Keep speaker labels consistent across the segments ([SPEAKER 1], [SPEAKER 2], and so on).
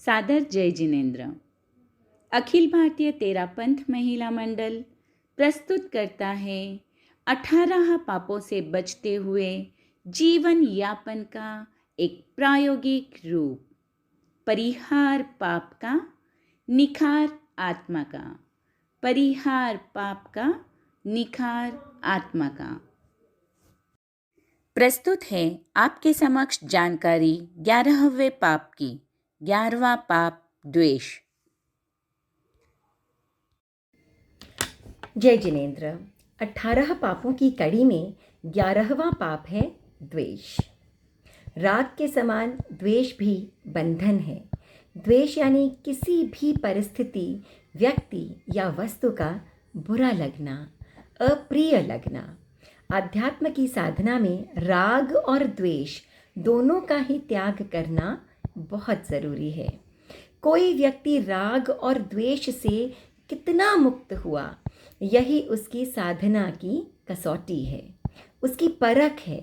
[SPEAKER 1] सादर जय जिनेन्द्र। अखिल भारतीय तेरापंथ महिला मंडल प्रस्तुत करता है 18 पापों से बचते हुए जीवन यापन का एक प्रायोगिक रूप। परिहार पाप का, निखार आत्मा का। परिहार पाप का, निखार आत्मा का। प्रस्तुत है आपके समक्ष जानकारी 11वें पाप की। 11वां पाप द्वेष।
[SPEAKER 2] जय जिनेन्द्र। 18 पापों की कड़ी में 11वां पाप है द्वेष। राग के समान द्वेष भी बंधन है। द्वेष यानी किसी भी परिस्थिति, व्यक्ति या वस्तु का बुरा लगना, अप्रिय लगना। आध्यात्म की साधना में राग और द्वेष दोनों का ही त्याग करना बहुत ज़रूरी है। कोई व्यक्ति राग और द्वेष से कितना मुक्त हुआ, यही उसकी साधना की कसौटी है, उसकी परख है।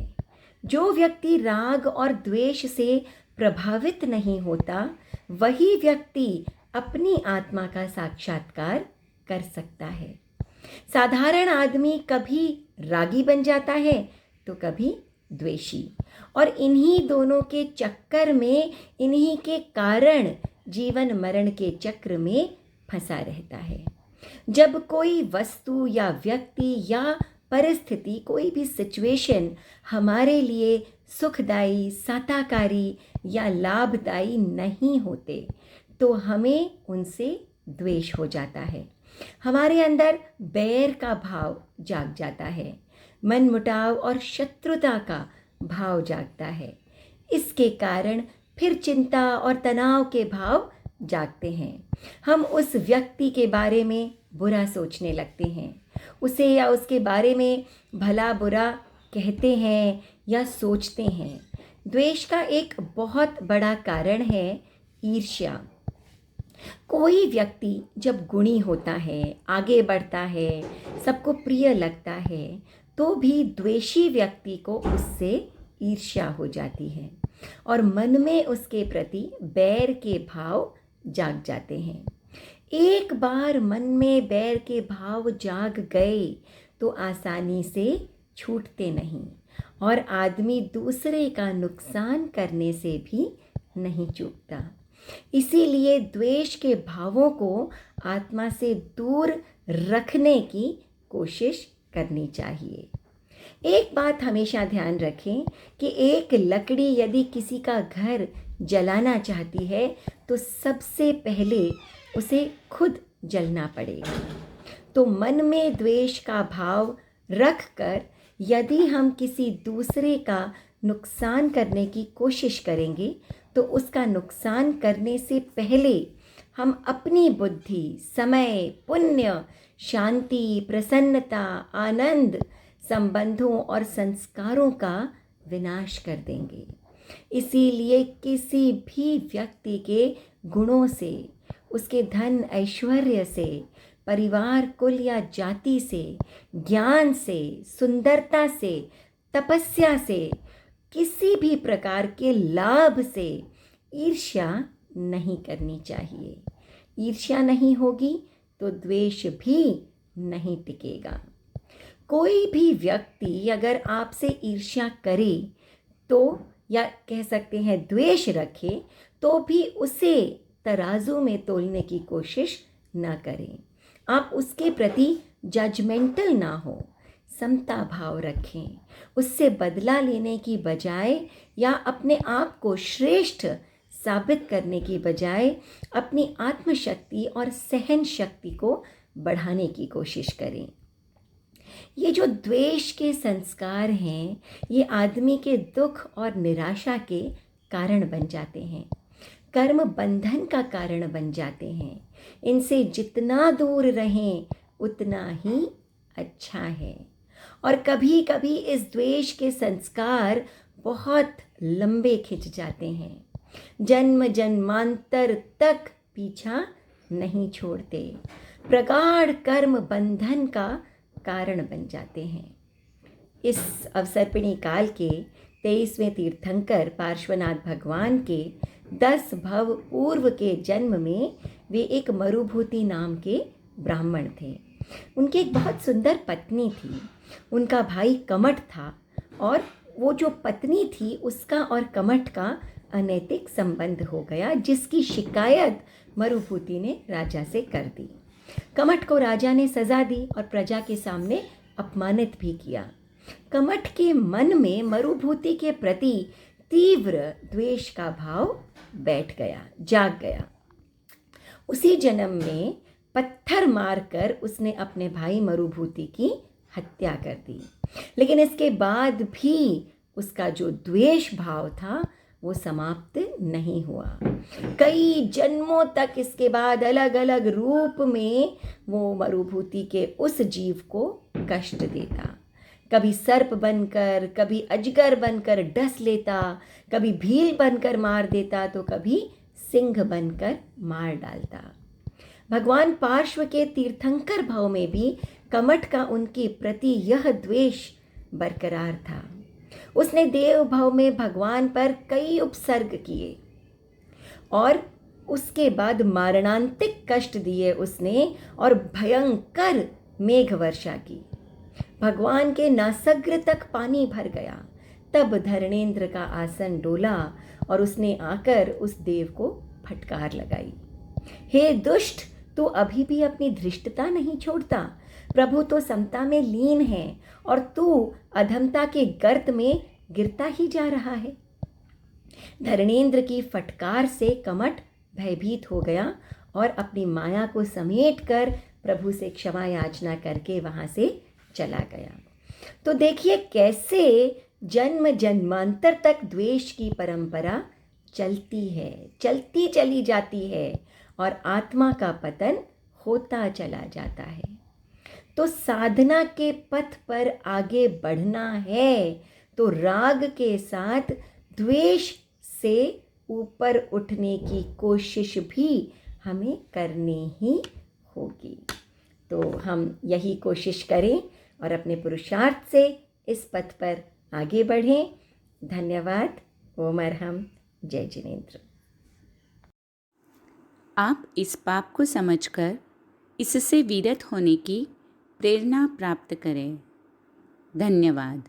[SPEAKER 2] जो व्यक्ति राग और द्वेष से प्रभावित नहीं होता, वही व्यक्ति अपनी आत्मा का साक्षात्कार कर सकता है। साधारण आदमी कभी रागी बन जाता है तो कभी द्वेषी, और इन्हीं दोनों के चक्कर में, इन्हीं के कारण जीवन मरण के चक्र में फंसा रहता है। जब कोई वस्तु या व्यक्ति या परिस्थिति, कोई भी सिचुएशन हमारे लिए सुखदायी, साताकारी या लाभदायी नहीं होते, तो हमें उनसे द्वेष हो जाता है। हमारे अंदर बैर का भाव जाग जाता है, मनमुटाव और शत्रुता का भाव जागता है। इसके कारण फिर चिंता और तनाव के भाव जागते हैं। हम उस व्यक्ति के बारे में बुरा सोचने लगते हैं, उसे या उसके बारे में भला बुरा कहते हैं या सोचते हैं। द्वेष का एक बहुत बड़ा कारण है ईर्ष्या। कोई व्यक्ति जब गुणी होता है, आगे बढ़ता है, सबको प्रिय लगता है, तो भी द्वेषी व्यक्ति को उससे ईर्ष्या हो जाती है और मन में उसके प्रति बैर के भाव जाग जाते हैं। एक बार मन में बैर के भाव जाग गए तो आसानी से छूटते नहीं, और आदमी दूसरे का नुकसान करने से भी नहीं चूकता। इसीलिए द्वेष के भावों को आत्मा से दूर रखने की कोशिश करनी चाहिए। एक बात हमेशा ध्यान रखें कि एक लकड़ी यदि किसी का घर जलाना चाहती है तो सबसे पहले उसे खुद जलना पड़ेगा। तो मन में द्वेष का भाव रखकर यदि हम किसी दूसरे का नुकसान करने की कोशिश करेंगे तो उसका नुकसान करने से पहले हम अपनी बुद्धि, समय, पुण्य, शांति, प्रसन्नता, आनंद, संबंधों और संस्कारों का विनाश कर देंगे। इसीलिए किसी भी व्यक्ति के गुणों से, उसके धन ऐश्वर्य से, परिवार, कुल या जाति से, ज्ञान से, सुंदरता से, तपस्या से, किसी भी प्रकार के लाभ से ईर्ष्या नहीं करनी चाहिए। ईर्ष्या नहीं होगी तो द्वेष भी नहीं टिकेगा। कोई भी व्यक्ति अगर आपसे ईर्ष्या करे तो, या कह सकते हैं द्वेष रखे, तो भी उसे तराजू में तोलने की कोशिश ना करें। आप उसके प्रति जजमेंटल ना हो, समता भाव रखें। उससे बदला लेने की बजाय या अपने आप को श्रेष्ठ साबित करने की बजाय अपनी आत्मशक्ति और सहन शक्ति को बढ़ाने की कोशिश करें। ये जो द्वेष के संस्कार हैं, ये आदमी के दुख और निराशा के कारण बन जाते हैं, कर्म बंधन का कारण बन जाते हैं। इनसे जितना दूर रहें उतना ही अच्छा है। और कभी कभी इस द्वेष के संस्कार बहुत लंबे खिंच जाते हैं, जन्म जन्मांतर तक पीछा नहीं छोड़ते, प्रगाढ़ कर्म बंधन का कारण बन जाते हैं। इस अवसर्पिणी काल के 23वें तीर्थंकर पार्श्वनाथ भगवान के 10 भव पूर्व के जन्म में वे एक मरुभूति नाम के ब्राह्मण थे। उनकी एक बहुत सुंदर पत्नी थी। उनका भाई कमठ था और वो जो पत्नी थी उसका और कमठ का अनैतिक संबंध हो गया, जिसकी शिकायत मरुभूति ने राजा से कर दी। कमठ को राजा ने सजा दी और प्रजा के सामने अपमानित भी किया। कमठ के मन में मरुभूति के प्रति तीव्र द्वेष का भाव जाग गया। उसी जन्म में पत्थर मारकर उसने अपने भाई मरुभूति की हत्या कर दी। लेकिन इसके बाद भी उसका जो द्वेष भाव था वो समाप्त नहीं हुआ। कई जन्मों तक इसके बाद अलग अलग रूप में वो मरुभूति के उस जीव को कष्ट देता। कभी सर्प बनकर, कभी अजगर बनकर डस लेता, कभी भील बनकर मार देता, तो कभी सिंह बनकर मार डालता। भगवान पार्श्व के तीर्थंकर भाव में भी कमठ का उनके प्रति यह द्वेष बरकरार था। उसने देव भाव में भगवान पर कई उपसर्ग किए और उसके बाद मारणांतिक कष्ट दिए उसने और भयंकर मेघ वर्षा की। भगवान के नासग्र तक पानी भर गया। तब धरणेंद्र का आसन डोला और उसने आकर उस देव को फटकार लगाई, हे दुष्ट, तू अभी भी अपनी धृष्टता नहीं छोड़ता। प्रभु तो समता में लीन है और तू अधमता के गर्त में गिरता ही जा रहा है। धरणेंद्र की फटकार से कमठ भयभीत हो गया और अपनी माया को समेट कर प्रभु से क्षमा याचना करके वहां से चला गया। तो देखिए कैसे जन्म जन्मांतर तक द्वेष की परंपरा चलती चली जाती है और आत्मा का पतन होता चला जाता है। तो साधना के पथ पर आगे बढ़ना है तो राग के साथ द्वेष से ऊपर उठने की कोशिश भी हमें करनी ही होगी। तो हम यही कोशिश करें और अपने पुरुषार्थ से इस पथ पर आगे बढ़ें। धन्यवाद। ओम अरहम। जय जिनेंद्र।
[SPEAKER 1] आप इस पाप को समझकर इससे विरत होने की प्रेरणा प्राप्त करें। धन्यवाद।